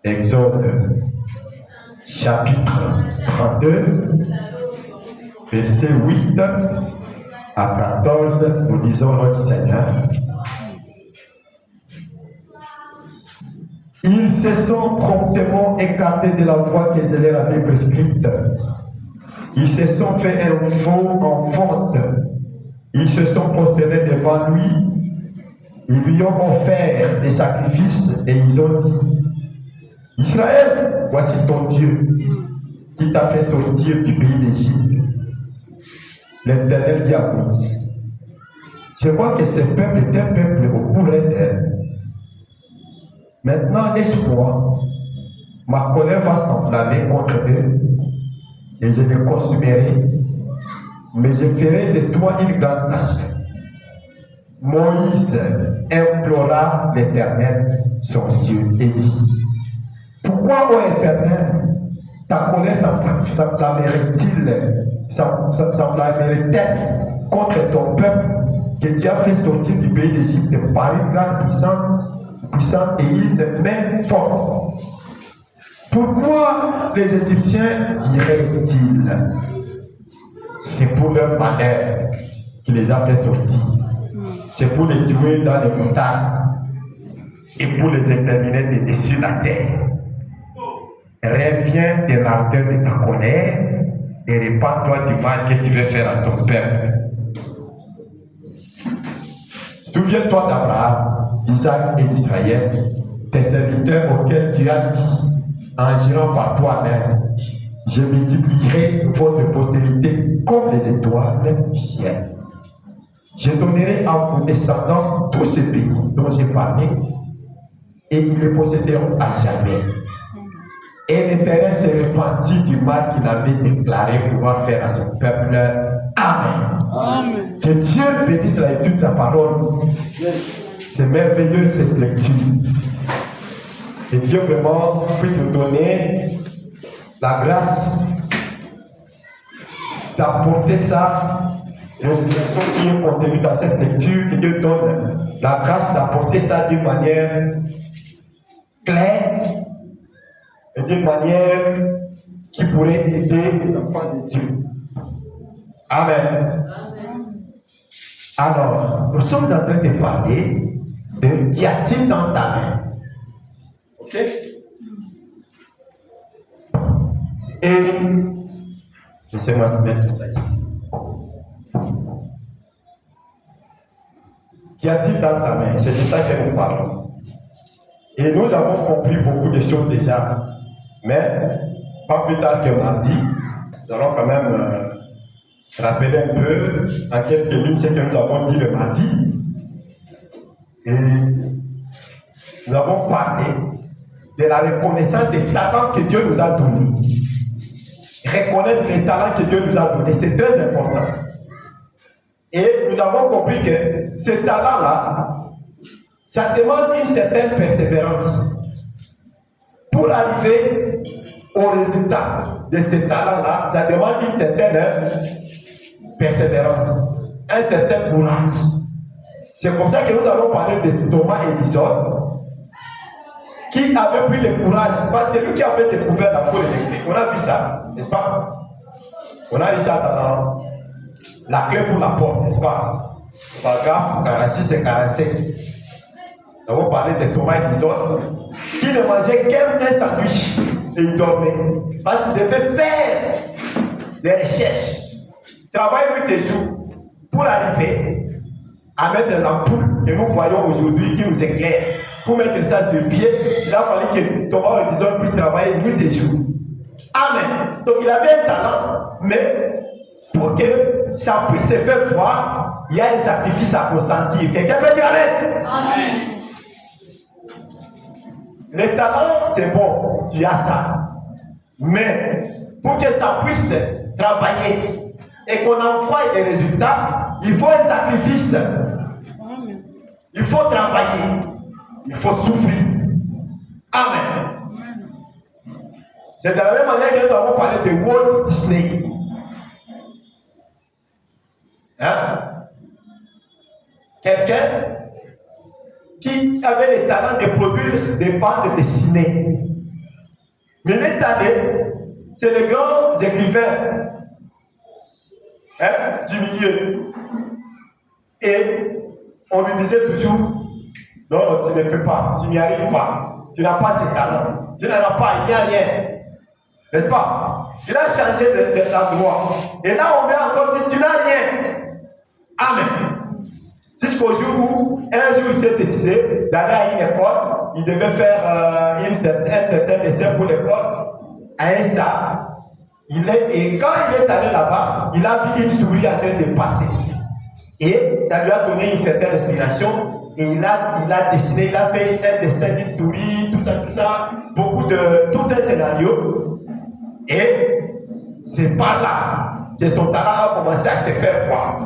Exode, chapitre 32, verset 8 à 14, nous disons notre Seigneur. Ils se sont promptement écartés de la voie que je leur avais prescrite. Ils se sont fait un faux en fonte. Ils se sont prosternés devant lui. Ils lui ont offert des sacrifices et ils ont dit: Israël, voici ton Dieu qui t'a fait sortir du pays d'Égypte. L'Éternel dit à Moïse: je vois que ce peuple est un peuple au court d'elle. Maintenant, laisse-moi, ma colère va s'enflammer contre eux et je les consumerai, mais je ferai de toi une grande nation. Moïse implora l'Éternel, son Dieu, et dit: pourquoi, ô Éternel, ta colère s'enflammerait-elle contre ton peuple que tu as fait sortir du pays d'Égypte par une grande puissante et une main forte? Pourquoi les Égyptiens diraient-ils: c'est pour leur malheur qu'il les a fait sortir, c'est pour les tuer dans les montagnes et pour les exterminer de dessus la terre? Reviens de l'ardeur de ta colère et répands-toi du mal que tu veux faire à ton peuple. Souviens-toi d'Abraham, d'Isaac et d'Israël, tes serviteurs auxquels tu as dit, en girant par toi-même: je multiplierai votre postérité comme les étoiles du ciel. Je donnerai à vos descendants tous ces pays dont j'ai parlé, et ils les posséderont à jamais. Et l'Éternel se repentit du mal qu'il avait déclaré pouvoir faire à son peuple. Amen. Amen. Que Dieu bénisse la lecture de sa parole. C'est merveilleux cette lecture. Que Dieu vraiment puisse nous donner la grâce d'apporter ça, les leçons qui sont contenues dans cette lecture. Que Dieu donne la grâce d'apporter ça d'une manière claire et d'une manière qui pourrait aider les enfants de Dieu. Amen. Alors, nous sommes en train de parler de qu'y a-t-il dans ta main? Ok? Et laissez-moi se mettre ça ici. Qu'y a-t-il dans ta main? C'est de ça que nous parlons. Et nous avons compris beaucoup de choses déjà. Mais, pas plus tard que mardi, nous allons quand même rappeler un peu en quelques lignes ce que nous avons dit le mardi. Et nous avons parlé de la reconnaissance des talents que Dieu nous a donnés. Reconnaître les talents que Dieu nous a donnés, c'est très important. Et nous avons compris que ces talents-là, ça demande une certaine persévérance. Pour arriver au résultat de ces talents-là, ça demande une certaine persévérance, un certain courage. C'est comme ça que nous avons parlé de Thomas Edison, qui avait pris le courage, c'est lui qui avait découvert la foule électrique. On a vu ça, n'est-ce pas? On a vu ça dans la clé pour la porte, n'est-ce pas? Paragraphe 46 et 47. Nous avons parlé de Thomas Edison, qui ne mangeait qu'un sandwich et il dormait. Parce qu'il devait faire des recherches, travailler nuit et jour pour arriver à mettre l'ampoule que nous voyons aujourd'hui qui nous éclaire. Pour mettre ça sur pied, il a fallu que Thomas Edison puisse travailler nuit et jour. Amen. Donc il avait un talent, mais pour que ça puisse se faire voir, il y a un sacrifice à consentir. Quelqu'un peut dire Amen? Amen. Les talents, c'est bon, tu as ça. Mais pour que ça puisse travailler et qu'on envoie des résultats, il faut un sacrifice. Il faut travailler. Il faut souffrir. Amen. C'est de la même manière que nous avons parlé de Walt Disney. Hein? Quelqu'un qui avait le talent de produire des bandes dessinées. Millet-Tadé, c'est les grands écrivains du milieu. Et on lui disait toujours, non, tu ne peux pas, tu n'y arrives pas, tu n'as pas ce talent, tu n'en as pas, il n'y a rien. N'est-ce pas? Il a changé d'endroit. Et là, on vient encore dire, tu n'as rien. Amen. Jusqu'au jour où, un jour, il s'est décidé d'aller à une école, il devait faire un certain essai pour l'école, à un stade. Et quand il est allé là-bas, il a vu une souris en train de passer. Et ça lui a donné une certaine inspiration. Et il a dessiné, il a fait un dessin d'une souris, tout ça, tout un scénario. Et c'est par là que son talent a commencé à se faire voir.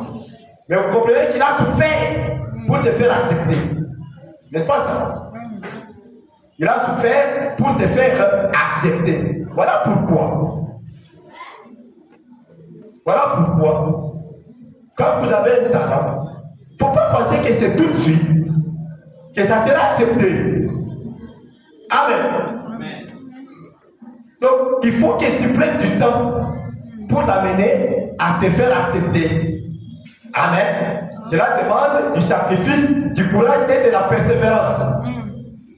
Mais vous comprenez qu'il a souffert pour se faire accepter. N'est-ce pas ça? Il a souffert pour se faire accepter. Voilà pourquoi. Voilà pourquoi. Quand vous avez un talent, il ne faut pas penser que c'est tout de suite que ça sera accepté. Amen. Amen. Donc, il faut que tu prennes du temps pour l'amener à te faire accepter. Amen. Cela demande du sacrifice, du courage et de la persévérance.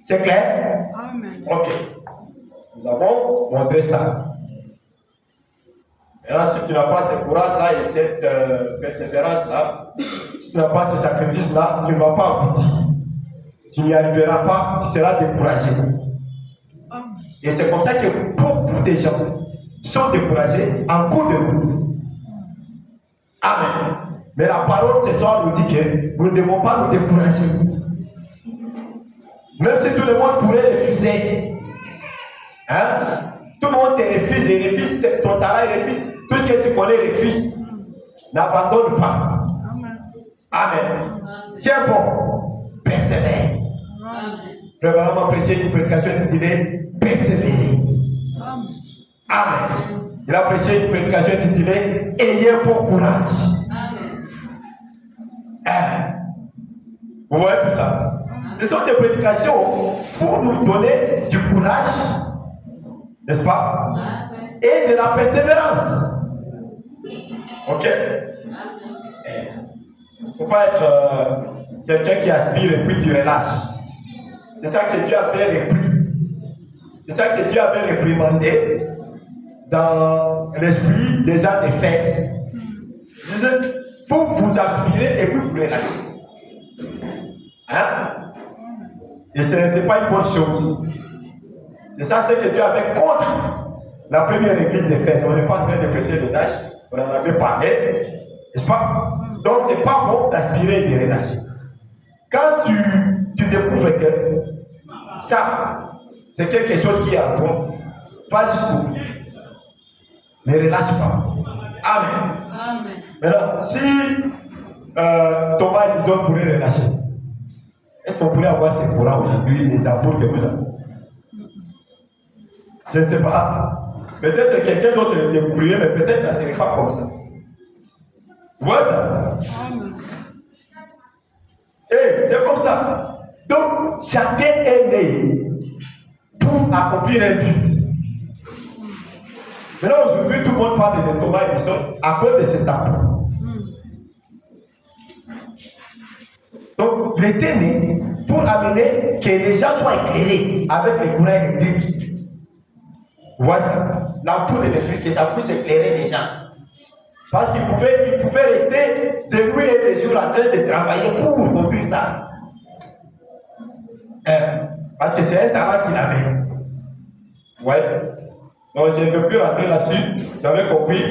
C'est clair? Amen. Ok. Nous avons montré ça. Maintenant, si tu n'as pas ce courage-là et cette persévérance-là, si tu n'as pas ce sacrifice-là, tu ne vas pas aboutir. Tu n'y arriveras pas, tu seras découragé. Et c'est comme ça que beaucoup de gens sont découragés en cours de route. Amen. Mais la parole ce soir nous dit que nous ne devons pas nous décourager. Même si tout le monde pourrait refuser. Hein? Tout le monde te refuse, il refuse ton talent, il refuse tout ce que tu connais, il refuse. N'abandonne pas. Amen. Tiens bon, persévère. Frère, on prêché une prédication intitulée Persévérer. Amen. Il a prêché une prédication intitulée Ayez bon courage. Amen. Vous voyez tout ça? Ce sont des prédications pour nous donner du courage, n'est-ce pas? Et de la persévérance. Ok? Il ne faut pas être quelqu'un qui aspire et puis tu relâches. C'est ça que Dieu avait repris. C'est ça que Dieu avait réprimandé dans l'esprit des gens d'Éphèse. Il disait, il faut vous aspirer et puis vous relâchez. Hein? Et ce n'était pas une bonne chose. C'est ça ce que Dieu avait contre la première église d'Éphèse. On n'est pas en train de prêcher les âges, on en avait parlé, n'est-ce pas? Donc c'est pas bon d'aspirer et de relâcher. Quand tu découvres que ça, c'est quelque chose qui est en toi, va jusqu'au bout. Ne relâche pas. Amen. Amen. Maintenant, si Thomas et Dison pourraient relâcher, est-ce qu'on pourrait avoir ces courants aujourd'hui, les apôtres que vous avez? Je ne sais pas. Peut-être que quelqu'un d'autre le découvrirait, mais peut-être ça ne serait pas comme ça. Vous voyez ça? Et c'est comme ça. Donc, chacun est né pour accomplir un but. Maintenant, aujourd'hui, tout le monde parle de Thomas Edison à cause de cet arbre. Donc, il était né pour amener que les gens soient éclairés avec les courants électriques. Vous voyez ça? L'ampoule électrique, que ça puisse éclairer les gens. Parce qu'il pouvait rester de nuit et de jour en train de travailler pour produire ça. Parce que c'est un talent qu'il avait. Ouais. Donc je ne veux plus rentrer là-dessus. Vous avez compris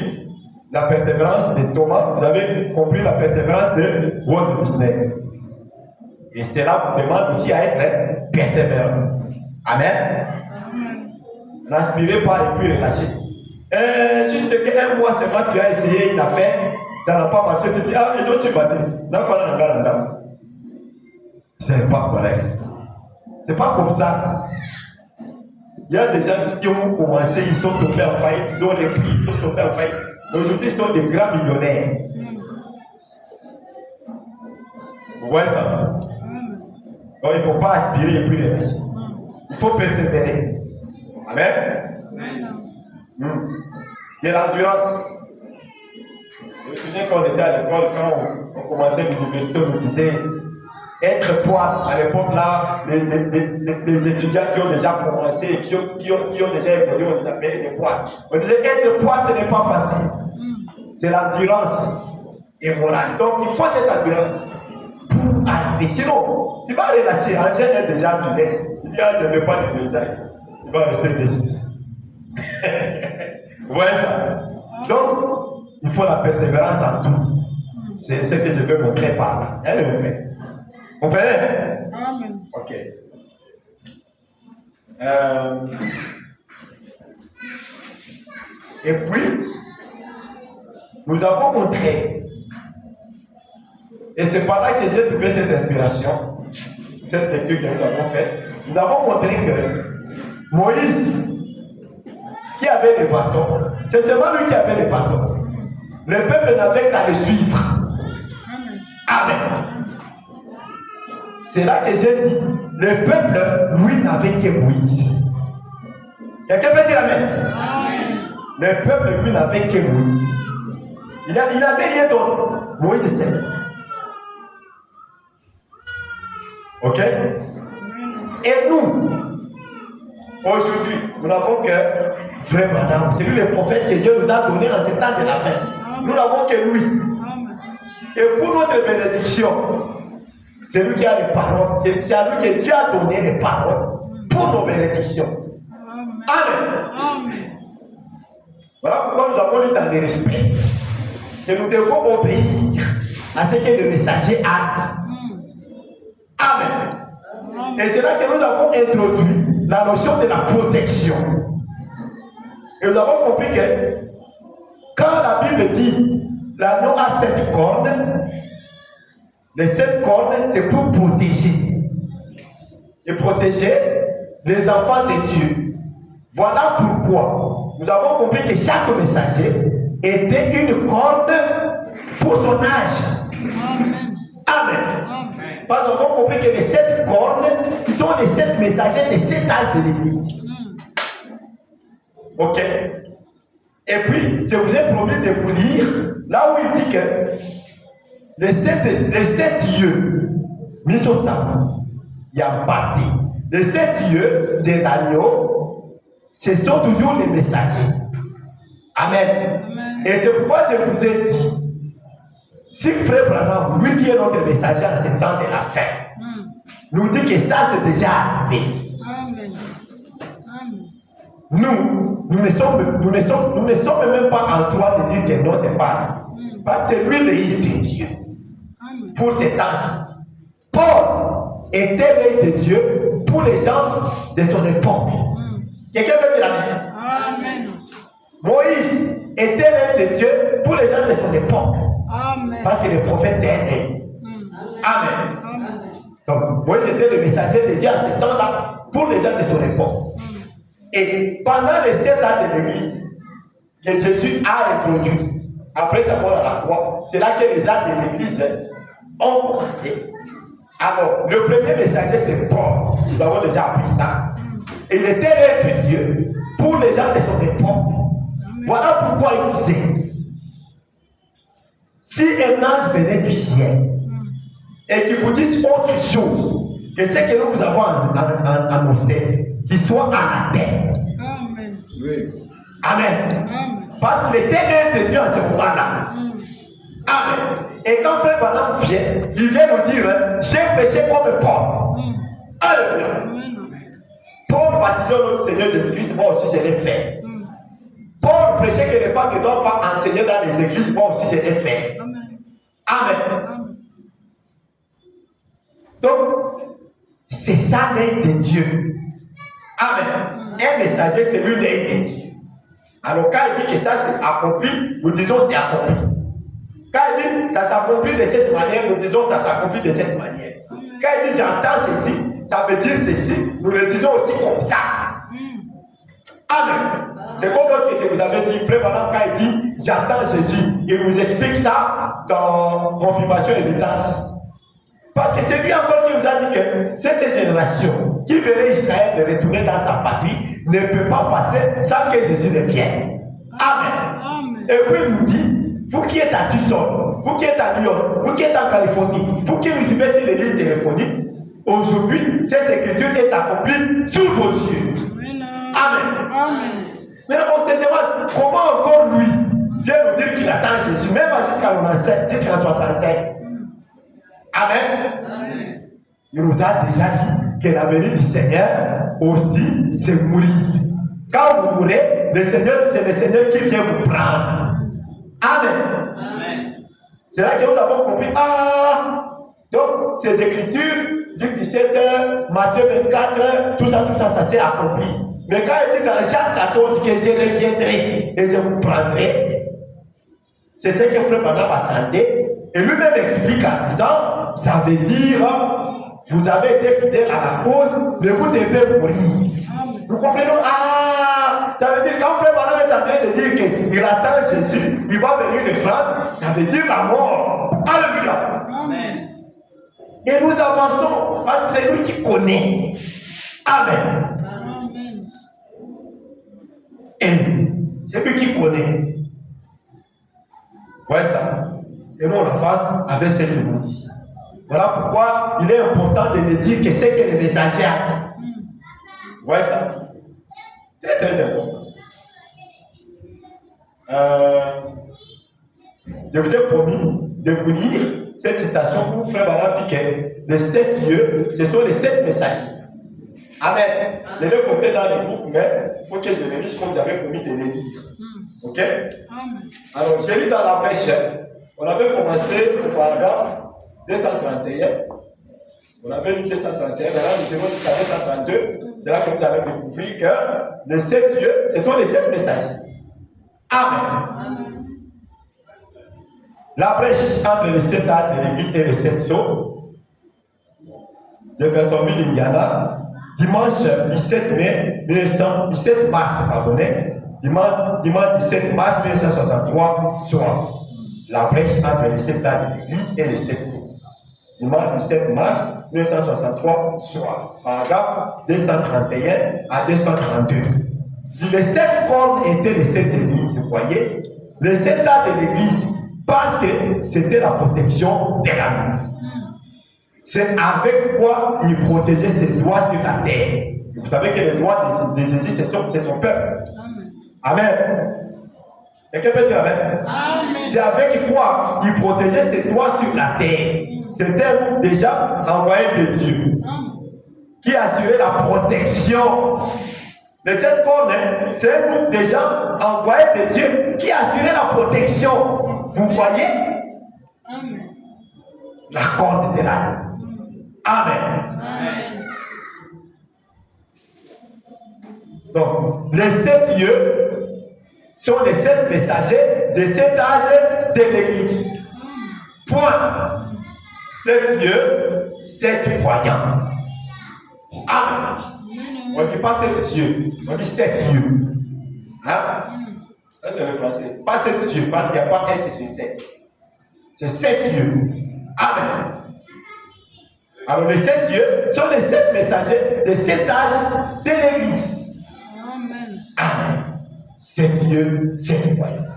la persévérance de Thomas. Vous avez compris la persévérance de Walt Disney. Et cela vous demande aussi à être persévérant. Amen. N'aspirez pas et puis relâchez. Juste un mois seulement tu as essayé une affaire, ça n'a pas marché, tu dis, ah, je suis baptisé. C'est pas correct. C'est pas comme ça. Il y a des gens qui ont commencé, ils sont tombés en faillite, ils ont repris, ils sont tombés en faillite. Aujourd'hui, ils sont des grands millionnaires. Vous voyez ça? Donc, il ne faut pas aspirer et puis relâcher. Il faut persévérer. Amen. De l'endurance. Je me souviens quand on était à l'école, quand on commençait l'université, on nous disait être poids. À l'époque là, les étudiants qui ont déjà commencé, qui ont déjà évolué, on les appelait des poids. On disait être poids, ce n'est pas facile. C'est l'endurance et morale. Donc il faut cette endurance pour arriver. Sinon, tu vas relâcher. En général, déjà, tu laisses. Tu dis, je ne veux pas de message. Tu vas rester décisif. Vous voyez ça? Donc, il faut la persévérance en tout. C'est ce que je veux montrer par là. Elle le fait. Vous comprenez? Amen. Ok. Et puis, nous avons montré, et c'est par là que j'ai trouvé cette inspiration, cette lecture que nous avons faite. Nous avons montré que Moïse, qui avait les bâtons, c'est seulement lui qui avait les bâtons. Le peuple n'avait qu'à le suivre. Amen. C'est là que j'ai dit, le peuple, lui, n'avait que Moïse. Quelqu'un peut dire Amen? Le peuple, lui, n'avait que Moïse. Il n'avait rien d'autre. Moïse est seul. Ok? Et nous, aujourd'hui, nous n'avons que frère Madame. C'est lui le prophète que Dieu nous a donné en ce temps de la fin. Nous n'avons que lui. Et pour notre bénédiction, c'est lui qui a les paroles. C'est à lui que Dieu a donné les paroles pour nos bénédictions. Amen. Voilà pourquoi nous avons lu dans le respect que nous devons obéir à ce que le messager a dit. Amen. Et c'est là que nous avons introduit la notion de la protection. Et nous avons compris que quand la Bible dit l'agneau a 7 cornes, les 7 cornes c'est pour protéger. Et protéger les enfants de Dieu. Voilà pourquoi nous avons compris que chaque messager était une corne pour son âge. Amen. Parce que nous avons compris que les 7 cornes sont les 7 messagers des 7 âges de l'Église. Ok. Et puis, je vous ai promis de vous lire là où il dit que les 7 yeux mis au sang, il y a bâti. Les 7 yeux de l'agneau, ce sont toujours les messagers. Amen. Et c'est pourquoi je vous ai dit, si Frère Branham, lui qui est notre messager en ce temps de la fin, nous dit que ça c'est déjà arrivé. Nous ne sommes même pas en droit de dire que non, c'est pas arrivé. Parce que c'est lui l'œil de Dieu. Pour ces temps. Paul était l'œil de Dieu pour les gens de son époque. Quelqu'un peut dire Amen. Moïse était l'œil de Dieu pour les gens de son époque. Parce que le prophète c'est un œil. Amen. Donc Moïse était le messager de Dieu à ce temps-là pour les gens de son époque. Et pendant les 7 ans de l'Église que Jésus a introduit, après sa mort à la croix, c'est là que les gens de l'Église ont commencé. Alors, le premier messager, c'est Paul. Nous avons déjà appris ça. Et il était l'être de Dieu pour les gens de son époque. Voilà pourquoi il disait, si un ange venait du ciel et qu'il vous dise autre chose que ce que nous vous avons annoncé, qu'il soit à la terre. Amen. Parce qu'il était l'être de Dieu en ce moment-là. Amen. Et quand Frère Branham vient, il vient nous dire, j'ai prêché comme Paul. Alléluia. Paul baptisait notre Seigneur Jésus-Christ, moi aussi je l'ai fait. Paul prêchait que les femmes ne doivent pas enseigner dans les églises, moi aussi je l'ai fait. Amen. Donc, c'est ça l'œil de Dieu. Amen. Un messager, c'est lui l'œil de Dieu. Alors quand il dit que ça c'est accompli, nous disons c'est accompli. Quand il dit ça s'accomplit de cette manière, nous disons ça s'accomplit de cette manière. Quand il dit j'entends ceci, ça veut dire ceci, nous le disons aussi comme ça. Amen. C'est comme lorsque je vous avais dit, Frère Madame, quand il dit j'entends Jésus, il nous explique ça dans Confirmation et Évidence. Parce que c'est lui encore qui nous a dit que cette génération qui verrait Israël de retourner dans sa patrie ne peut pas passer sans que Jésus ne vienne. Amen. Et puis il nous dit, vous qui êtes à Tucson, vous qui êtes à Lyon, vous qui êtes en Californie, vous qui nous suivez sur les lignes téléphoniques, aujourd'hui, cette écriture est accomplie sous vos yeux. Amen. Maintenant, on se demande comment encore lui vient nous dire qu'il attend Jésus, même jusqu'à 97, jusqu'à 65. Amen. Il nous a déjà dit que la venue du Seigneur aussi, c'est mourir. Quand vous mourrez, le Seigneur, c'est le Seigneur qui vient vous prendre. Amen. C'est là que nous avons compris. Donc, ces écritures, Luc 17, Matthieu 24, tout ça, ça s'est accompli. Mais quand il dit dans Jean 14 que je reviendrai et je vous prendrai, c'est ce que Frère Branham attendait. Et lui-même explique en disant, ça veut dire, vous avez été fidèle à la cause, mais vous devez mourir. Vous comprenez? Ça veut dire quand Frère Branham est en train de dire qu'il attend Jésus, il va venir le prendre, ça veut dire la mort. Alléluia. Amen. Et nous avançons parce que c'est lui qui connaît. Amen. Amen. Et c'est lui qui connaît. Voyez ça. Et nous on avance avec ce qu'il nous dit. Voilà pourquoi il est important de dire que c'est que le messager a. Voyez ça. Très très important. Je vous ai promis de vous lire cette citation où Frère Branham dit que les 7 lieux, ce sont les 7 messagers. Amen. Je l'ai porté dans les groupes, mais il faut que je les lise comme j'avais promis de les lire. Ok? Amen. Alors, j'ai lu dans la brèche. On avait commencé au paragraphe 231. On avait lu 231, maintenant nous avons jusqu'à 232. C'est là que vous allez découvrir que les 7 lieux, ce sont les 7 messagers. Amen. La brèche entre les 7 âges de l'Église et les 7 sceaux, Jeffersonville, Indiana, dimanche 17 mars, pardonnez, dimanche 17 mars 1963, soir. La brèche entre les 7 âges de l'Église et les 7 sceaux. Dimanche 17 mars 1963, soir. Paragraphe 231 à 232. Les 7 cornes étaient les 7 églises, vous voyez. Les 7 âges de l'Église, parce que c'était la protection de la nuit. C'est avec quoi il protégeait ses doigts sur la terre. Vous savez que les doigts de Jésus, c'est son peuple. Amen. Quelqu'un peut dire Amen? C'est avec quoi il protégeait ses doigts sur la terre. C'était un groupe déjà envoyé de Dieu qui assurait la protection. Les 7 cornes, c'est un groupe de gens envoyés de Dieu qui assurait la protection. Vous voyez? Amen. La corde de la nuit. Amen. Amen. Donc, les 7 lieux sont les 7 messagers de cet âge de l'Église. Point. 7 lieux, 7 voyants. Amen. On ne dit pas 7 yeux, on dit 7 lieux. Hein? Ça c'est le français. Pas 7 yeux, parce qu'il n'y a pas un, c'est sur 7. C'est 7 lieux. Amen. Alors les 7 lieux sont les 7 messagers de cet âge de l'Église. Amen. Amen. 7 lieux, 7 voyants.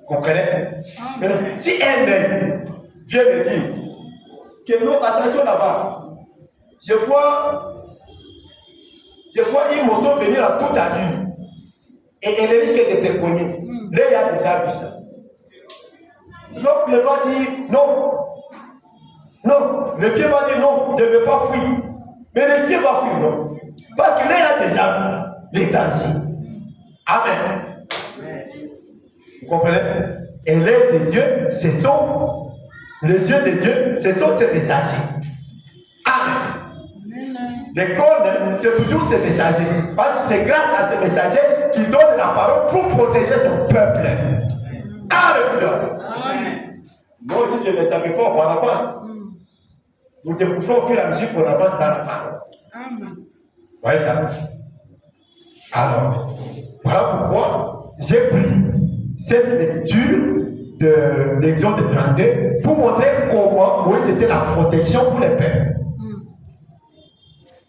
Vous comprenez? Maintenant, si un œil vient me dire que non, attention là-bas, je vois une moto venir à toute allure et elle risque de te cogner. Là, il y a déjà vu ça. L'autre va dire non. Non, le pied va dire non, je ne veux pas fuir. Mais le pied va fuir, non. Parce que là, il a déjà vu les dangers. Amen. Vous comprenez? Et l'œil de Dieu, ce sont les yeux de Dieu, ce sont ses messagers. Amen. Les cornes, c'est toujours ces messagers. Parce que c'est grâce à ces messagers qu'il donne la parole pour protéger son peuple. Alléluia. Amen. Moi aussi, je ne le savais pas auparavant. Nous découvrons au fur et à mesure qu'on avance dans la parole. Amen. Voyez ça? Alors, voilà pourquoi j'ai pris cette lecture de l'Exode 32 pour montrer comment Moïse était la protection pour les peuples.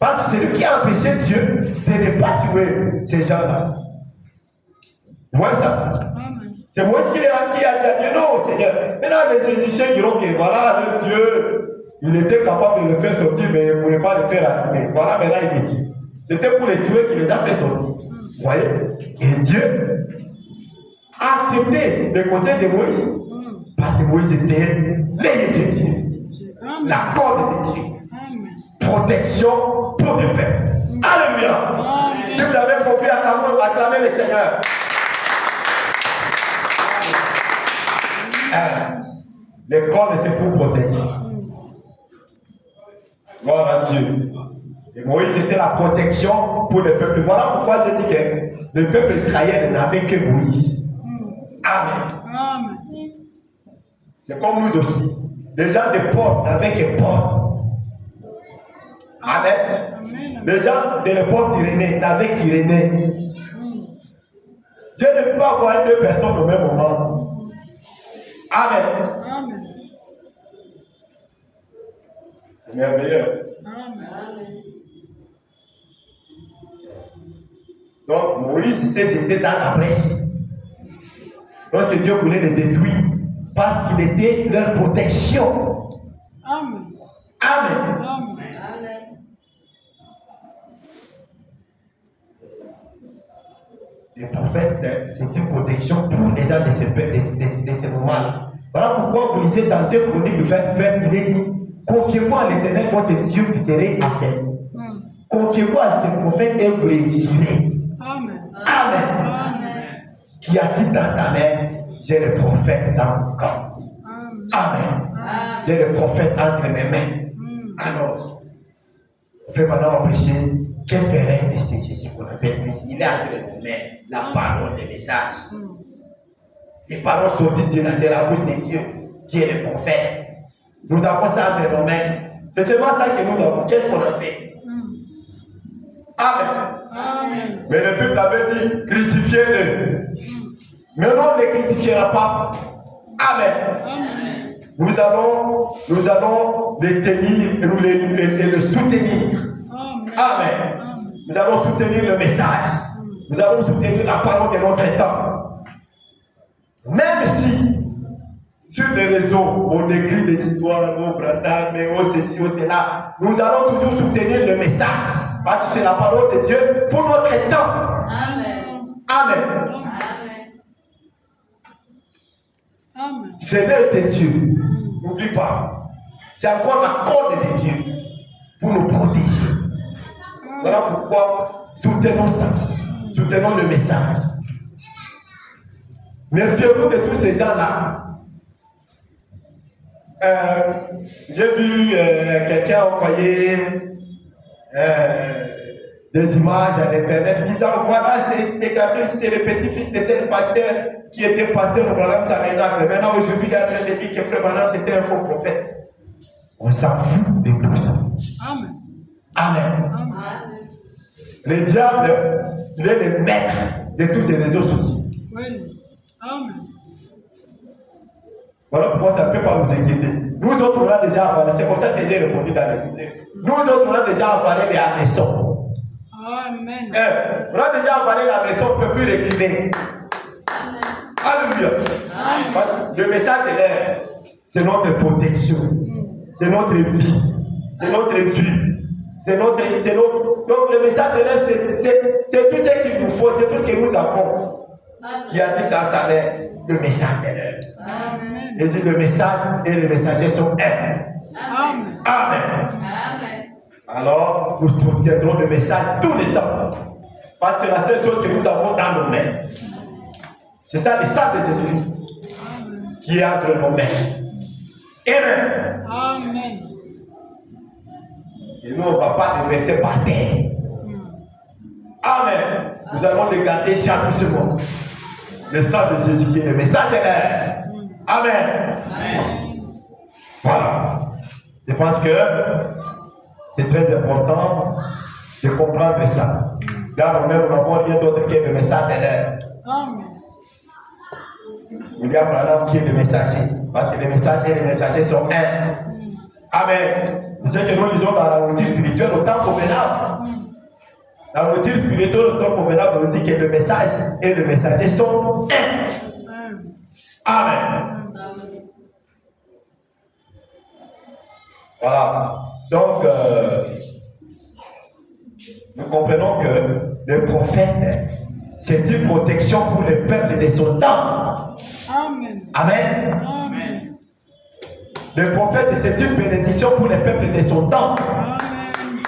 Parce que c'est lui qui a empêché Dieu de ne pas tuer ces gens-là. Vous voyez ça? C'est Moïse qui a dit non, Seigneur. Maintenant, les Égyptiens diront que voilà, le Dieu, il était capable de le faire sortir, mais il ne pouvait pas le faire arriver. Voilà, maintenant il est qui? C'était pour les tuer qu'il les a fait sortir. Vous voyez? Et Dieu a accepté le conseil de Moïse. Parce que Moïse était l'aîné de Dieu. La corde de Dieu. Protection pour le peuple. Alléluia. Si vous avez compris, acclamez le Seigneur. Les cordes, c'est pour protéger. Gloire à Dieu. Et Moïse était la protection pour le peuple. Voilà pourquoi je dis que le peuple israélien n'avait que Moïse. Amen. C'est comme nous aussi. Les gens de Paul n'avaient que Paul. Amen. Les gens de l'époque d'Irénée n'avaient qu'Irénée. Dieu ne peut pas avoir deux personnes au même moment. Amen. C'est merveilleux. Donc Moïse était dans la brèche. Lorsque Dieu voulait les détruire, parce qu'il était leur protection. Amen. Les prophètes, c'est une protection pour les gens de ces moments-là. Voilà pourquoi vous lisez dans 2 Chroniques 20, il est dit, confiez-vous à l'Éternel, votre Dieu, vous serez affaibli. Confiez-vous à ces prophètes et vous réussirez. Amen. Qui a dit dans ta main, j'ai le prophète dans mon corps. Amen. J'ai le prophète entre mes mains. Alors, on fait maintenant prêcher. Que ferait de ces Jésus qu'on appelle Christ? Il est entre nos mains, la parole des messages. Les paroles sorties de la bouche de Dieu, qui est le prophète. Nous avons ça entre nos mains. C'est seulement ça que nous avons. Qu'est-ce qu'on a fait? Amen. Mais le peuple avait dit, crucifiez-le. Mais on ne le crucifiera pas. Amen. Nous allons les tenir et le soutenir. Amen. Nous allons soutenir le message. Nous allons soutenir la parole de notre temps. Même si sur les réseaux, on écrit des histoires, au Brandam, au ceci, au cela, nous allons toujours soutenir le message. Parce que c'est la parole de Dieu pour notre temps. Amen. C'est l'œil de Dieu. N'oublie pas. C'est encore la corde de Dieu pour nous protéger. Voilà pourquoi soutenons ça. Soutenons le message. Méfiez-vous de tous ces gens-là. J'ai vu quelqu'un envoyer des images à l'internet disant voilà, c'est le petit-fils de tel pasteur qui était pasteur au Branham Tabernacle. Maintenant, aujourd'hui, il est en train de dire que Frère Branham c'était un faux prophète. On s'en fout de tout ça. Amen. Le diable, il est le maître de tous ces réseaux sociaux. Amen. Voilà pourquoi ça ne peut pas nous inquiéter. Nous autres, on a déjà avalé. C'est comme ça que j'ai répondu dans les vidéos. Nous autres, on a déjà avalé les hameçons. Amen. On a déjà avalé la maison, on ne peut plus reculer. Alléluia. Parce que le message de l'air, c'est notre protection. C'est notre vie. C'est notre vie. C'est notre. Donc le message de l'air, c'est tout ce qu'il nous faut, c'est tout ce que nous avons. Qui a dit dans ta lettre, le message de l'air. Il dit le message et les messagers sont un. Amen. Alors, nous soutiendrons le message tout le temps. Parce que c'est la seule chose que nous avons dans nos mains. C'est ça le sang de Jésus-Christ qui est entre nos mains. Amen. Et nous, on ne va pas les verser par terre. Amen. Nous allons les garder jalousement. Le sang de Jésus qui est le message de l'air. Amen. Voilà. Je pense que c'est très important de comprendre ça. Là, nous n'avons rien d'autre que le message de l'air. Il y a Branham qui est le messager. Parce que les messagers et les messagers sont un. Amen. C'est que nous lisons dans la nourriture spirituelle au temps convenable. Dans la nourriture spirituelle au temps convenable, on dit que le message et le messager sont un. Amen. Voilà. Donc, nous comprenons que le prophète, c'est une protection pour le peuple de son temps. Amen. Amen. Amen. Le prophète, c'est une bénédiction pour le peuple de son temps. Amen.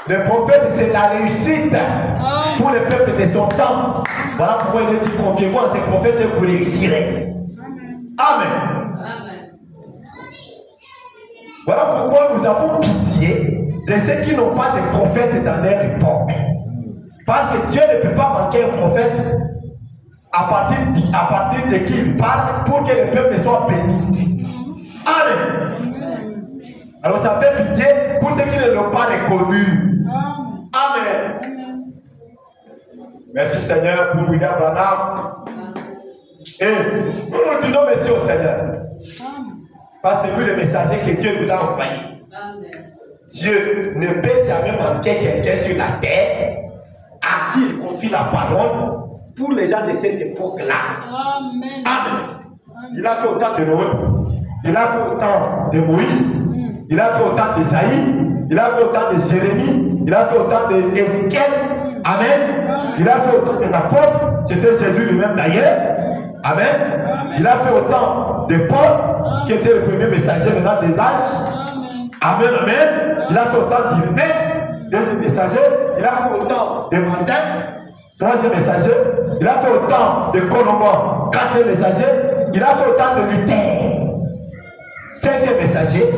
Le prophète, c'est la réussite pour le peuple de son temps. Voilà pourquoi il dit confiez-vous à ces prophètes et vous réussirez. Amen. Amen. Voilà pourquoi nous avons pitié de ceux qui n'ont pas de prophètes dans leur époque. Parce que Dieu ne peut pas manquer un prophète à partir de qui il parle pour que le peuple soit béni. Amen. Alors ça fait pitié pour ceux qui ne l'ont pas reconnu. Amen. Merci Seigneur pour William Branham. Et nous nous disons merci au Seigneur. Parce que c'est lui le messager que Dieu nous a envoyé. Dieu ne peut jamais manquer quelqu'un sur la terre à qui il confie la parole pour les gens de cette époque-là. Amen. Amen. Il a fait autant de Noé, il a fait autant de Moïse, il a fait autant d'Esaïe, il a fait autant de Jérémie, il a fait autant d'Ézéchiel. Amen. Il a fait autant des apôtres, c'était Jésus lui-même d'ailleurs. Amen. Il a fait autant de Paul, qui était le premier messager venant des âges. Amen. Amen. Il a fait autant d'Irénée, deuxième messager. Il a fait autant de Martin, troisième messager. Il a fait autant de Colomban, quatrième messager. Il a fait autant de Luther, cinquième messager.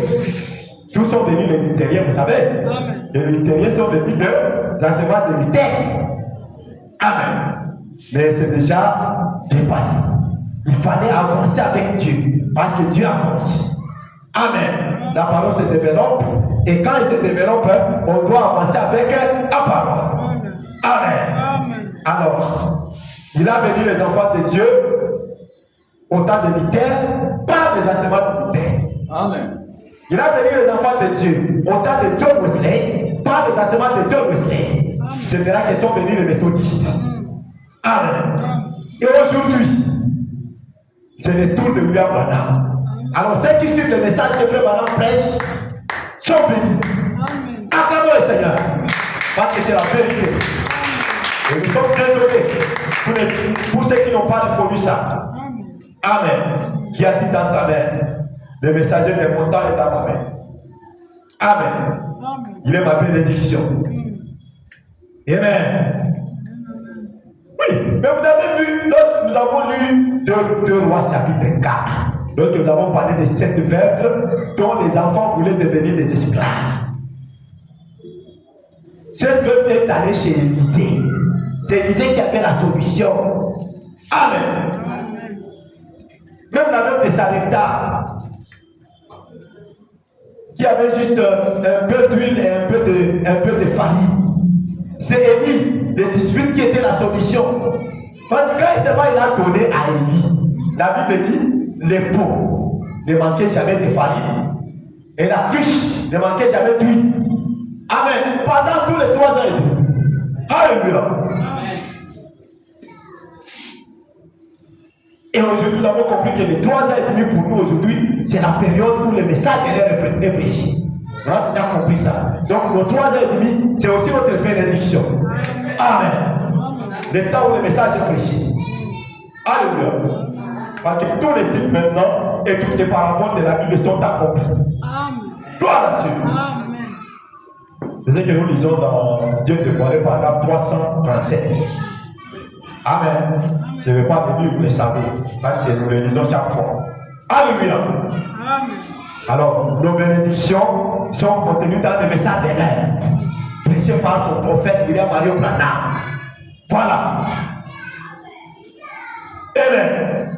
Tous sont venus les luthériens, vous savez. Amen. Les luthériens sont venus des enseignements de Luther. Amen. Mais c'est déjà dépassé. Il fallait avancer avec Dieu, parce que Dieu avance. Amen. La parole se développe, et quand elle se développe, on doit avancer avec la parole. Amen. Amen. Alors, il a béni les enfants de Dieu au temps de Luther par les enseignements de Luther. Amen. Il a béni les enfants de Dieu au temps de John Wesley par les enseignements de John Wesley. C'est là qu'ils sont bénis les méthodistes. Amen. Et aujourd'hui, c'est le tour de William Branham. Alors, ceux qui suivent le message que Frère Branham prêche sont bénis. Acclamons le Seigneur. Parce que c'est la vérité. Et nous sommes désolés pour ceux qui n'ont pas reconnu ça. Amen. Qui a dit dans ta main, le messager des montagnes est dans ma main. Amen. Il est ma bénédiction. Amen. Oui, mais vous avez vu, lorsque nous avons lu 2 Rois chapitre 4, lorsque nous avons parlé de cette veuve dont les enfants voulaient devenir des esclaves. Cette veuve est allée chez Élisée. C'est Élisée qui avait la solution. Amen. Amen. Même la veuve de Sarepta, qui avait juste un peu d'huile et un peu de farine. C'est Élie, le 18, qui était la solution. Parce que quand il a donné à Élie, la Bible dit, les pots ne manquaient jamais de farine et la cruche ne manquait jamais d'huile. Amen. Pendant tous les 3 ans et demi. Alléluia. Et aujourd'hui, nous avons compris que les 3 ans et demi pour nous aujourd'hui, c'est la période où le message est prêché. On a déjà compris ça. Donc, nos 3 ans et demi, c'est aussi notre bénédiction. Amen. Le temps où le message est prêché. Alléluia. Parce que tous les types maintenant et toutes les paraboles de la Bible sont accomplis. Amen. Gloire à Dieu. Amen. C'est ce que nous lisons dans Dieu de Boré, paragraphe 337. Amen. Je ne vais pas venir vous le savez, parce que nous le lisons chaque fois. Alléluia. Amen. Alors, nos bénédictions sont contenues dans le message de l'air, prêché par son prophète William Marion Branham. Voilà. Amen.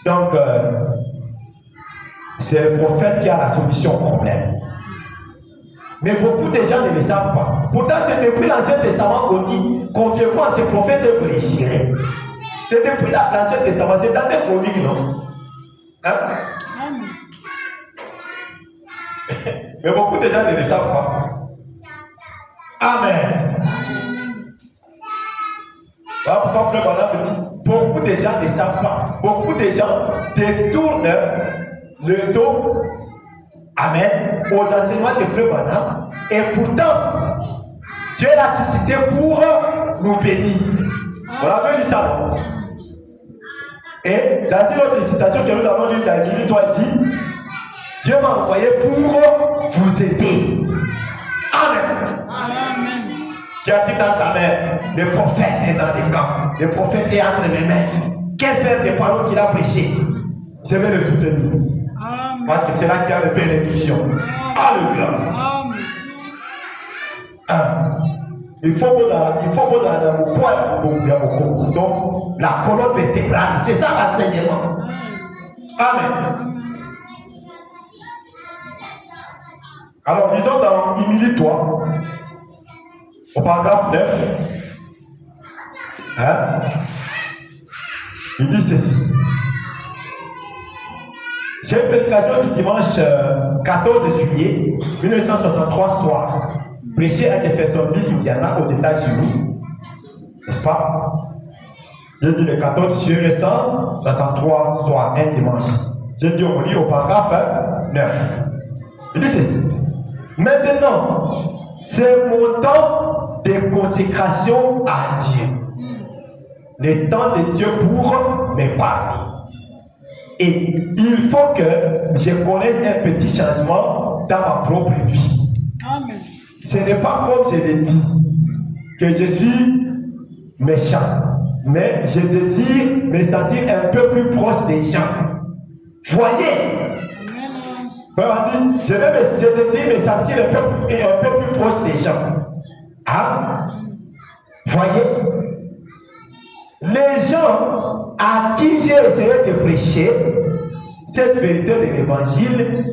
Donc, c'est le prophète qui a la solution au problème. Mais beaucoup de gens ne le savent pas. Pourtant, c'est depuis l'Ancien Testament qu'on dit confiez-vous à ces prophètes et vous réussirez. C'est depuis l'Ancien Testament, c'est dans des chroniques, non? Hein? Mais beaucoup de gens ne le savent pas. Amen. Voilà pourquoi Frère Branham dit, beaucoup de gens ne savent pas. Beaucoup de gens détournent le dos, amen, aux enseignements de Frère Branham. Et pourtant, Dieu l'a suscité pour nous bénir. On avait lu ça, non? Et dans une autre citation que nous avons lue dans l'Église, toi, il dit, Dieu m'a envoyé pour vous aider. Amen. Amen. Tu as dit dans ta main, le prophète est dans les camps, le prophète est entre mes mains. Quel faire des paroles qu'il a prêchées? Je vais le soutenir. Amen. Parce que c'est là qu'il y a la bénédiction. Alléluia. Il faut poser mon poids. Donc, la colonne vertébrale, c'est ça l'enseignement. Amen. Alors, disons dans Humilie-toi, au paragraphe 9, il dit ceci. J'ai une prédication du dimanche 14 juillet 1963 soir, prêché à Jeffersonville, Indiana, aux États-Unis. N'est-ce pas? J'ai dit le 14 juillet 1963 soir, un dimanche. J'ai dit on lit au paragraphe 9. Il dit ceci. Maintenant, c'est mon temps de consécration à Dieu. Le temps de Dieu pour me parler. Et il faut que je connaisse un petit changement dans ma propre vie. Amen. Ce n'est pas comme je l'ai dit, que je suis méchant, mais je désire me sentir un peu plus proche des gens. Voyez, je désire me sentir un peu plus proche des gens. Ah, voyez, les gens à qui j'ai essayé de prêcher cette vérité de l'évangile,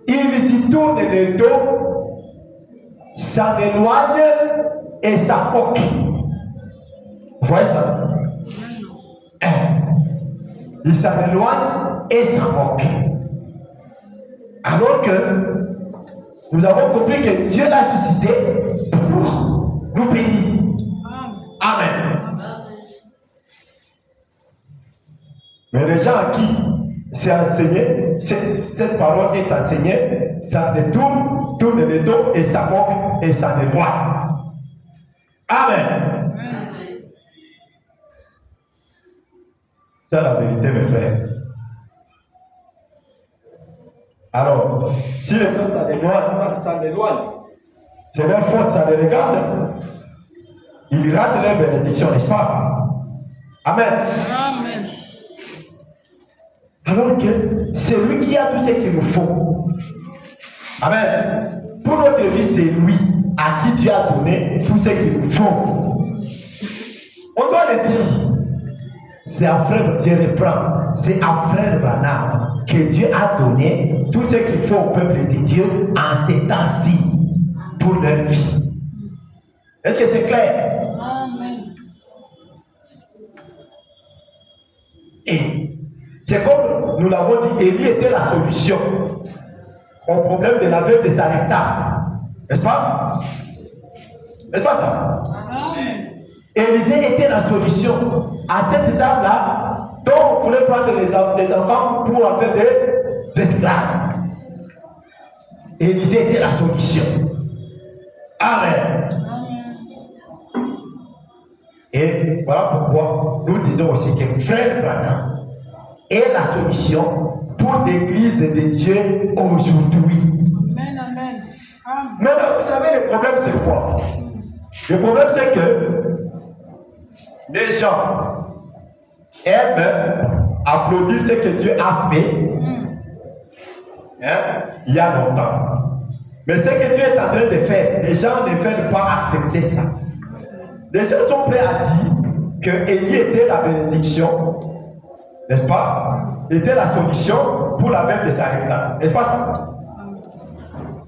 ils y tournent le dos, ça m'éloigne et ça moque. Vous voyez ça? Ils s'en éloignent et ça moque. Alors que nous avons compris que Dieu l'a suscité pour nous bénir. Amen. Mais les gens à qui c'est enseigné, cette parole est enseignée, ça détourne, tourne le dos et ça moque et ça dévoile. Amen. C'est la vérité, mes frères. Alors, si les gens ça l'éloigne, c'est leur faute, ça les regarde. Ils ratent leur bénédiction, n'est-ce pas? Amen. Amen. Alors que c'est lui qui a tout ce qu'il nous faut. Amen. Pour notre vie, c'est lui à qui Dieu a donné tout ce qu'il nous faut. On doit le dire. C'est à frère, Dieu reprend. C'est à frère Branham que Dieu a donné tout ce qu'il faut au peuple de Dieu en ces temps-ci pour leur vie. Est-ce que c'est clair? Amen. Et c'est comme nous l'avons dit, Élie était la solution au problème de la veuve de Sarepta. N'est-ce pas? N'est-ce pas ça? Amen. Élisée était la solution à cette dame-là dont on voulait prendre les enfants pour en faire des esclaves. Élisée était la solution. Amen. Et voilà pourquoi nous disons aussi que frère Branham est la solution pour l'église de Dieu aujourd'hui. Amen, amen. Maintenant, vous savez, le problème c'est quoi? Le problème c'est que les gens aiment applaudir ce que Dieu a fait il y a longtemps. Mais ce que Dieu est en train de faire, les gens ne veulent pas accepter ça. Les gens sont prêts à dire que Élie était la bénédiction, n'est-ce pas? Il était la solution pour la veuve de Sarepta. N'est-ce pas ça?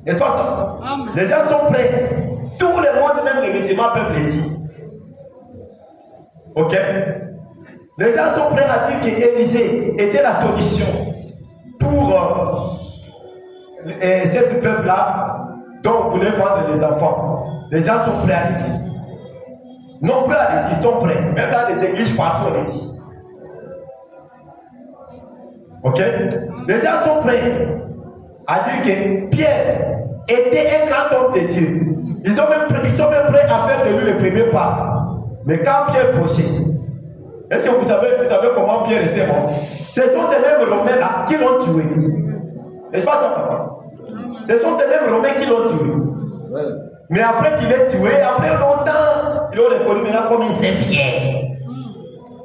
N'est-ce pas ça? Amen. Les gens sont prêts. Tout le monde, même les musulmans, peuvent le dire. Ok? Les gens sont prêts à dire qu'Élisée était la solution pour cette veuve-là, dont vous voulez vendre les enfants, les gens sont prêts à le dire. Non prêts à le dire, ils sont prêts. Même dans les églises, partout, on le dit. Ok? Les gens sont prêts à dire que Pierre était un grand homme de Dieu. Ils sont même prêts à faire de lui le premier pas. Mais quand Pierre prêchait, est-ce que vous savez comment Pierre était mort? Ce sont ces mêmes Romains-là qui l'ont tué. N'est-ce pas ça, papa? Ce sont ces mêmes Romains qui l'ont tué. Ouais. Mais après qu'il est tué, après longtemps, ils l'ont reconnu maintenant comme il sait Pierre.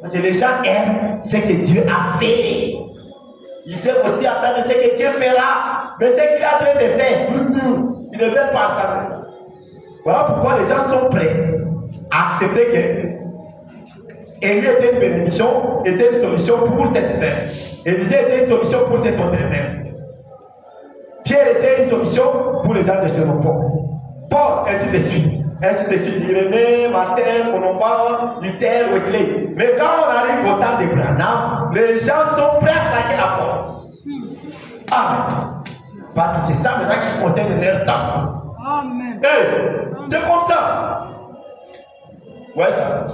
Parce que les gens aiment ce que Dieu a fait. Ils aiment aussi attendre ce que Dieu fera. Mais ce qu'il est en train de faire, ils ne veulent pas attendre ça. Voilà pourquoi les gens sont prêts à accepter que Élie était une bénédiction, était une solution pour cette veuve. Élisée était une solution pour cette autre veuve. Pierre était une solution pour les gens de Génopole. Paul, ainsi de suite. Ainsi de suite. Irénée, Martin, Colomban, Luther, Wesley. Mais quand on arrive au temps de Branham, les gens sont prêts à claquer la porte. Amen. Parce que c'est ça maintenant qui concerne leur temps. Amen. Hey, c'est comme ça. Ouais, ça.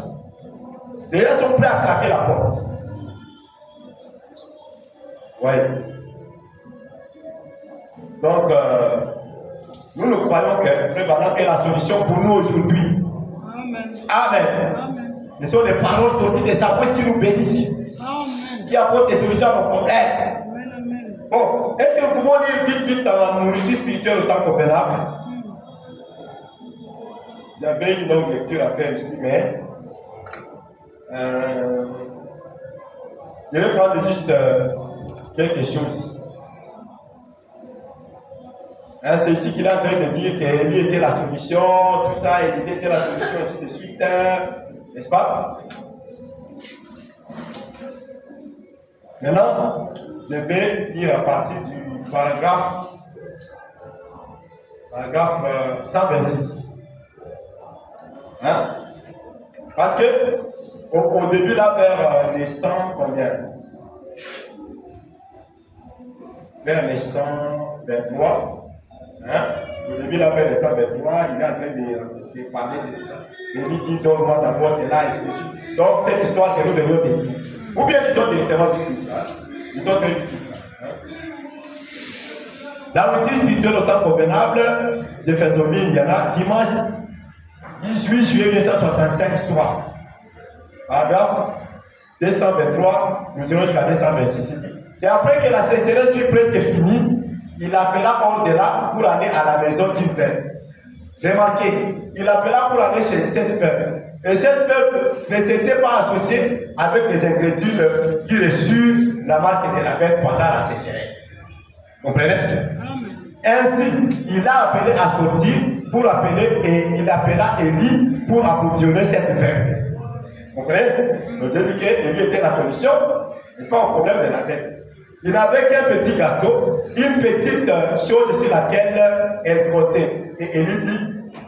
Les gens sont prêts à claquer la porte. Ouais. Donc, nous nous croyons que Frère Branham est la solution pour nous aujourd'hui. Amen. Amen. Amen. Ce sont les paroles sorties de sa bouche qui nous bénissent. Amen. Qui apportent des solutions à nos problèmes. Amen. Amen. Bon, est-ce que nous pouvons lire vite dans la nourriture spirituelle au temps convenable? J'avais une longue lecture à faire ici, mais je vais prendre juste quelque chose ici. Hein, c'est ici qu'il est en train de dire qu'Élie était la solution, tout ça, Élie était la solution, ainsi de suite, n'est-ce pas? Maintenant, je vais lire à partir du paragraphe 126. Hein? Parce que au début, là, vers les 100, combien? Vers les 123. Hein? Au début, là, vers les 123, il est en train de parler de ça. Il dit, donne-moi d'abord cela, et ainsi de suite. Donc, cette histoire que nous venons de dire. Ou bien ils sont directement vécus. Hein? Ils sont très vécus. Dans le 10 spirituel au temps convenable, Jeffersonville, il y en a dimanche 18 juillet 1965 soir. Paragraphe 223, nous irons jusqu'à 226. Et après que la sécheresse fut presque finie, il appela hors de là pour aller à la maison d'une veuve. Remarquez, il appela pour aller chez cette veuve. Et cette veuve ne s'était pas associée avec les ingrédients qui reçurent la marque de la bête pendant la sécheresse. Comprenez? Ainsi, il a appelé à sortir pour appeler et il appela Élie pour approvisionner cette veuve. Comprenez? Donc j'ai dit qu'Élie était la solution, n'est-ce pas, au problème de la bête. Il n'avait qu'un petit gâteau, une petite chose sur laquelle elle comptait. Et Élie dit,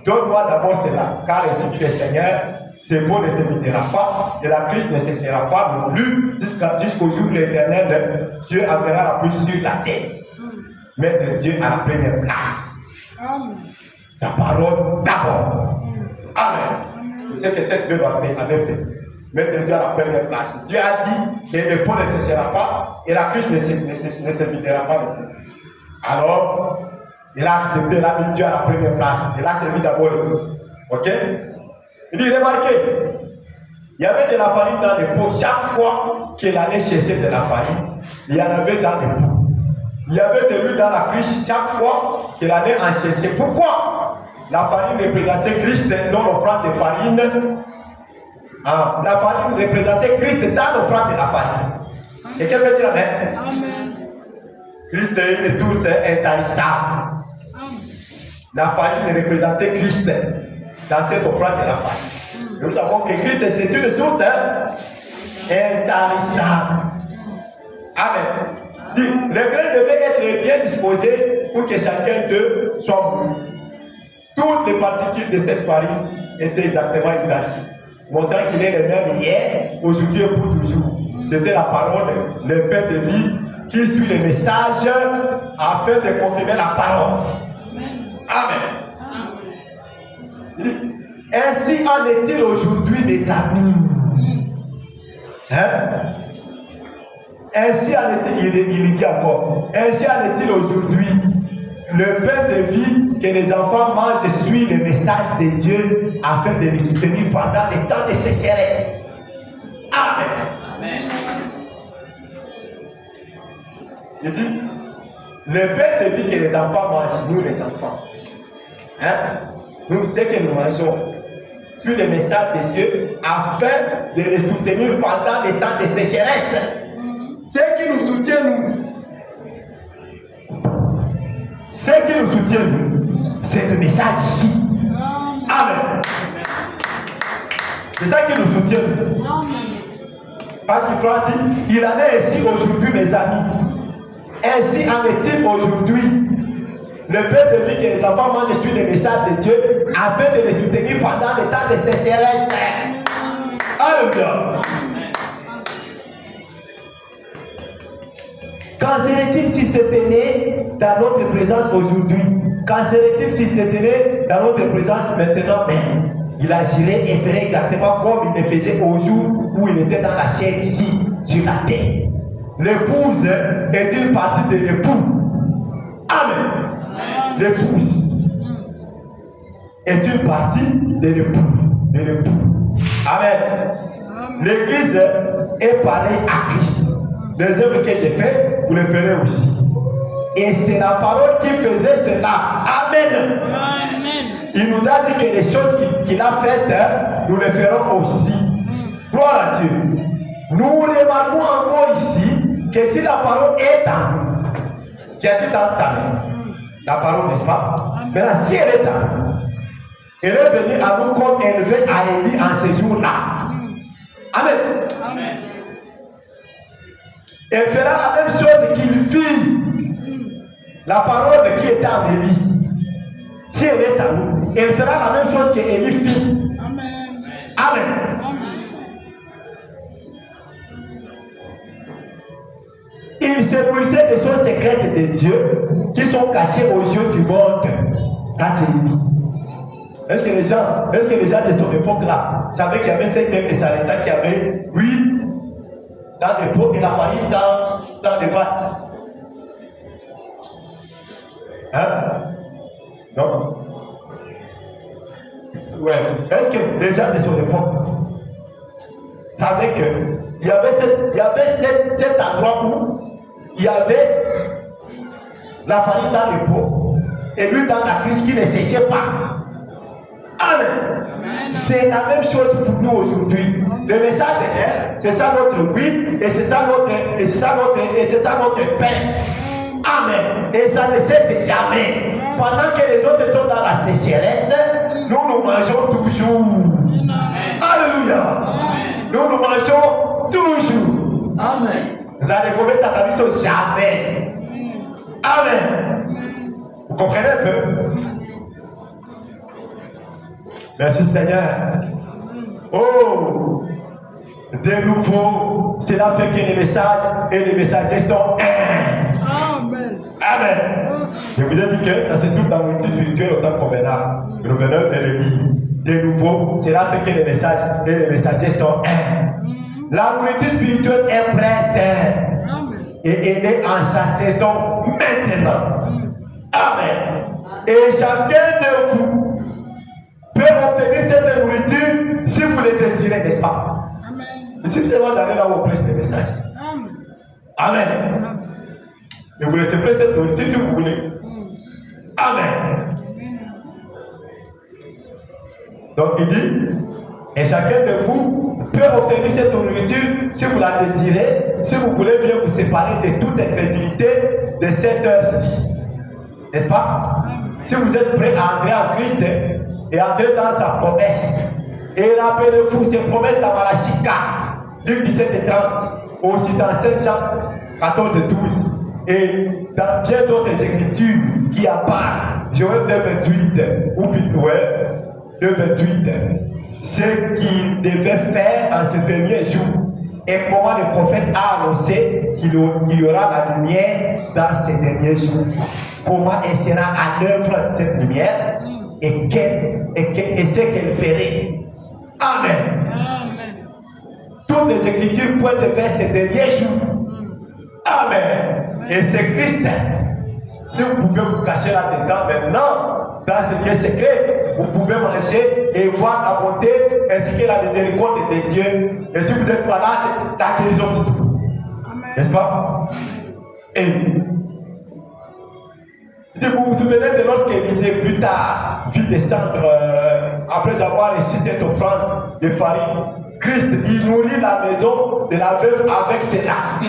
donne-moi d'abord cela, car ainsi dit le Seigneur, ce mot ne se videra pas, et la pluie ne cessera pas non plus, jusqu'au jour où l'Éternel, Dieu enverra la pluie sur la terre. Mettre Dieu à la première place. Amen. Sa parole d'abord. Amen. C'est ce que cette veuve avait fait. Mettre Dieu à la première place. Dieu a dit que le pot ne cessera pas et la cruche ne se videra pas non plus. Alors, il a accepté, il a mis Dieu à la première place. Il a servi d'abord le pot. Ok? Il dit, remarquez, il y avait de la farine dans les pots. Chaque fois qu'il allait chercher de la farine, il y en avait dans les pots. Il y avait de l'huile dans la cruche chaque fois qu'il allait en chercher. Pourquoi? La farine représentait Christ dans l'offrande de farine. La farine représentait Christ dans l'offrande de la farine. Et qu'est-ce que veut dire Amen? Amen. Christ est une source intarissable. La farine représentait Christ dans cette offrande de la farine. Nous savons que Christ c'est une source intarissable. Amen. Le grain devait être bien disposé pour que chacun d'eux soit mûr. Toutes les particules de cette farine étaient exactement identiques, montrant qu'il est le même hier, aujourd'hui et pour toujours. C'était la parole, le pain de vie qui suit le message afin de confirmer la parole. Amen. Il dit, ainsi en est-il aujourd'hui, mes amis. Hein? Ainsi en est-il, il dit encore, ainsi en est-il aujourd'hui. Le pain de vie que les enfants mangent suit le message de Dieu afin de les soutenir pendant les temps de sécheresse. Amen. Amen. Il dit, le pain de vie que les enfants mangent, nous les enfants, hein? Nous, ce que nous mangeons, suit le message de Dieu afin de les soutenir pendant les temps de sécheresse. Ce qui nous soutient, nous, ce qui nous soutient, nous, c'est le message ici. Amen. C'est ça qui nous soutient. Parce qu'il faut dire, il en est ainsi aujourd'hui, mes amis. Ainsi en est-il aujourd'hui. Le pain de vie que les enfants mangent suit le message de Dieu afin de les soutenir pendant les temps de sécheresse. Alléluia. Qu'en serait-il si c'était né dans notre présence aujourd'hui? Qu'en serait-il si c'était né dans notre présence maintenant? Il agirait et ferait exactement comme il le faisait au jour où il était dans la chair ici, sur la terre. L'épouse est une partie de l'époux. Amen. L'épouse est une partie de l'époux. Amen. L'église est pareille à Christ. Les œuvres que j'ai faites, vous les ferez aussi. Et c'est la parole qui faisait cela. Amen. Amen. Il nous a dit que les choses qu'il a faites, nous les ferons aussi. Gloire à Dieu. Nous remarquons encore ici que si la parole est en nous, qui a dit dans ta main, la parole, n'est-ce pas? Maintenant, si elle est en nous, elle est venue à nous comme élevée à Élie en ce jour-là. Amen. Amen. Elle fera la même chose qu'il fit. La parole qui était en Élie, si elle est en nous, elle fera la même chose qu'Élie fit. Amen. Amen. Il se nourrissait des choses secrètes de Dieu qui sont cachées aux yeux du monde. Ça, c'est lui. Est-ce que les gens de son époque-là savaient qu'il y avait cette même Sarita qui avait, oui, dans des pots et la farine dans des vases? Hein? Non? Ouais. Est-ce que les gens de son époque savaient qu'il y avait cet endroit où il y avait la farine dans les pots et lui dans la crise qui ne séchait pas? Amen. C'est la même chose pour nous aujourd'hui. Le message de l'air, c'est ça notre oui, et c'est ça notre pain. Amen. Et ça ne cesse jamais. Pendant que les autres sont dans la sécheresse, nous mangeons toujours. Alléluia. Nous mangeons toujours. Amen. Vous allez commettre ta vie jamais. Amen. Vous comprenez un peu? Merci Seigneur. Oh, de nouveau, cela fait que les messages et les messagers sont un. Amen. Amen. Je vous ai dit que ça se trouve dans le multi spirituel autant qu'on verra. Nous venons de le dire. De nouveau, cela fait que les messages et les messagers sont un. La nourriture spirituelle est prête et elle est en sa saison maintenant. Amen. Et chacun de vous peut obtenir cette nourriture si vous le désirez, n'est-ce pas? Amen. Il suffit seulement d'aller là où on presse les messages. Amen. Amen. Et vous laissez prendre cette nourriture si vous voulez. Amen. Donc il dit, et chacun de vous peut obtenir cette nourriture si vous la désirez, si vous voulez bien vous séparer de toute incrédulité de cette heure-ci. N'est-ce pas? Si vous êtes prêts à entrer en Christ et entrer dans sa promesse. Et rappelez-vous ces promesses dans Malachie 4, Luc 17 et 30, aussi dans 5 Jean 14 et 12, et dans bien d'autres écritures qui en parlent. Joël 2,28 ou plutôt 2,28. Ce qu'il devait faire en ce dernier jour, et comment le prophète a annoncé qu'il y aura la lumière dans ces derniers jours. Comment elle sera à l'œuvre, cette lumière, et ce qu'elle ferait. Amen. Amen. Toutes les Écritures pointent vers ces derniers jours. Amen. Et c'est Christ. Si vous pouvez vous cacher là-dedans maintenant, dans ce lieu secret, vous pouvez manger et voir la bonté ainsi que la miséricorde de Dieu. Et si vous êtes malade, la guérison c'est tout. N'est-ce pas? Et vous vous souvenez de lorsqu'Élisée plus tard fit descendre, après avoir reçu cette offrande de farine, Christ, il nourrit la maison de la veuve avec ses larmes.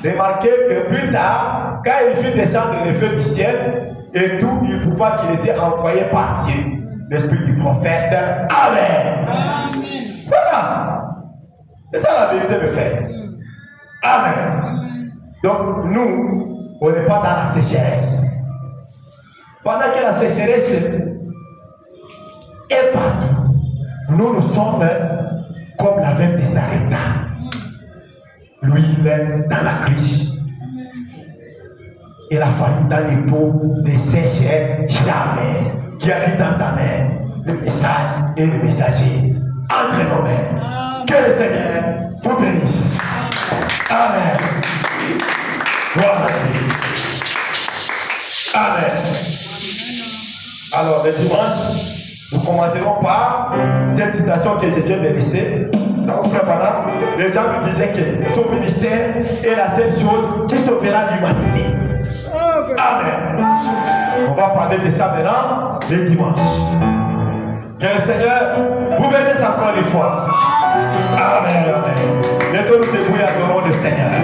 Remarquez que plus tard, quand il fit descendre le feu du ciel, et tout, il pouvait qu'il était envoyé par Dieu, l'esprit du prophète. Amen. Amen. Voilà. C'est ça la vérité, mes frères. Amen. Donc, nous, on n'est pas dans la sécheresse. Pendant que la sécheresse est partout, nous sommes comme la veuve de Sarepta. L'huile dans la cruche et la farine dans les pots ne sèche jamais. Qui a dit dans ta main le message et le messager entre nos mains. Que le Seigneur vous bénisse. Amen. Gloire à Dieu. Amen. Alors, le dimanche, nous commencerons par cette citation que je viens de laisser. Donc, frère Bana, les gens me disaient que son ministère est la seule chose qui sauvera l'humanité. Amen. On va parler de ça maintenant, le dimanche. Que le Seigneur vous bénisse encore une fois. Amen. Amen. Mettons-nous debout et adorons le Seigneur.